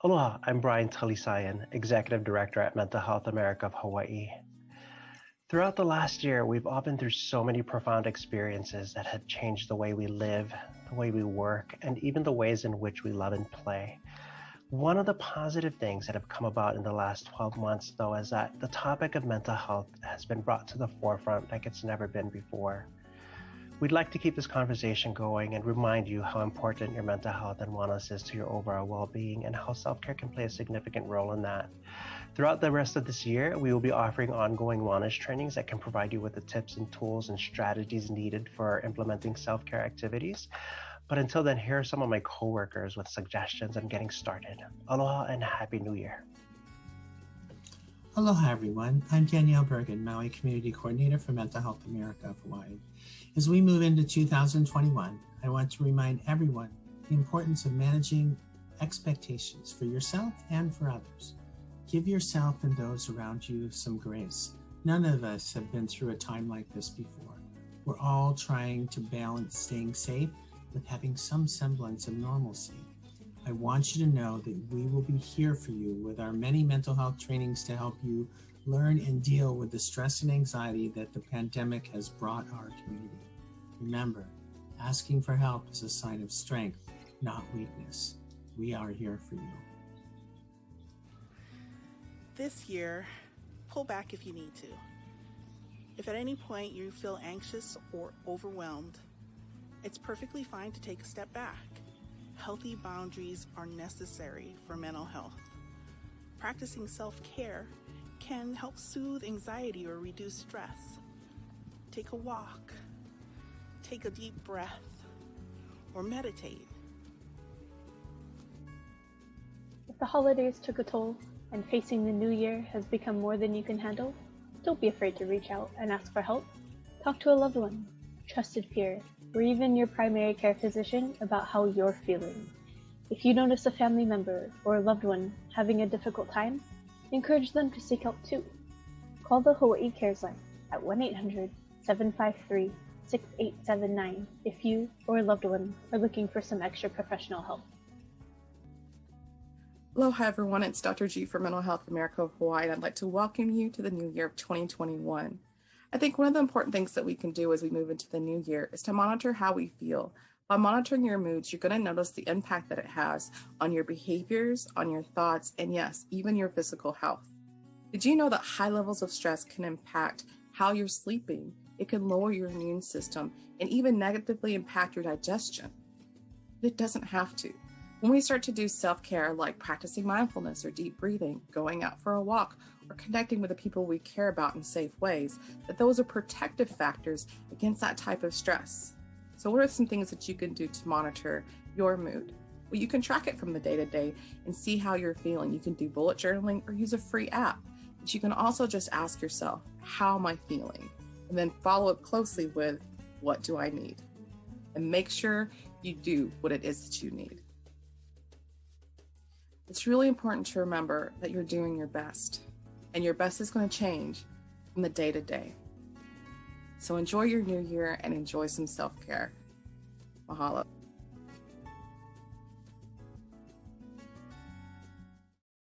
Aloha, I'm Brian Talisayan, Executive Director at Mental Health America of Hawaii. Throughout the last year, we've all been through so many profound experiences that have changed the way we live, the way we work, and even the ways in which we love and play. One of the positive things that have come about in the last 12 months, though, is that the topic of mental health has been brought to the forefront like it's never been before. We'd like to keep this conversation going and remind you how important your mental health and wellness is to your overall well-being and how self-care can play a significant role in that. Throughout the rest of this year, we will be offering ongoing wellness trainings that can provide you with the tips and tools and strategies needed for implementing self-care activities. But until then, here are some of my coworkers with suggestions on getting started. Aloha and Happy New Year. Aloha everyone, I'm Danielle Bergen, Maui Community Coordinator for Mental Health America of Hawaii. As we move into 2021, I want to remind everyone the importance of managing expectations for yourself and for others. Give yourself and those around you some grace. None of us have been through a time like this before. We're all trying to balance staying safe with having some semblance of normalcy. I want you to know that we will be here for you with our many mental health trainings to help you learn and deal with the stress and anxiety that the pandemic has brought our community. Remember, asking for help is a sign of strength, not weakness. We are here for you. This year, pull back if you need to. If at any point you feel anxious or overwhelmed, it's perfectly fine to take a step back. Healthy boundaries are necessary for mental health. Practicing self-care can help soothe anxiety or reduce stress. Take a walk, take a deep breath, or meditate. If the holidays took a toll and facing the new year has become more than you can handle, don't be afraid to reach out and ask for help. Talk to a loved one, trusted peer, or even your primary care physician about how you're feeling. If you notice a family member or a loved one having a difficult time, encourage them to seek help too. Call the Hawaii Cares Line at 1-800-753-6879 if you or a loved one are looking for some extra professional help. Aloha everyone, it's Dr. G for Mental Health America of Hawaii, and I'd like to welcome you to the new year of 2021. I think one of the important things that we can do as we move into the new year is to monitor how we feel. By monitoring your moods, you're going to notice the impact that it has on your behaviors, on your thoughts, and yes, even your physical health. Did you know that high levels of stress can impact how you're sleeping? It can lower your immune system and even negatively impact your digestion. But it doesn't have to. When we start to do self-care like practicing mindfulness or deep breathing, going out for a walk, or connecting with the people we care about in safe ways, that those are protective factors against that type of stress. So what are some things that you can do to monitor your mood? Well, you can track it from the day-to-day and see how you're feeling. You can do bullet journaling or use a free app. But you can also just ask yourself, how am I feeling? And then follow up closely with, what do I need? And make sure you do what it is that you need. It's really important to remember that you're doing your best, and your best is going to change from the day to day. So enjoy your new year and enjoy some self-care. Mahalo.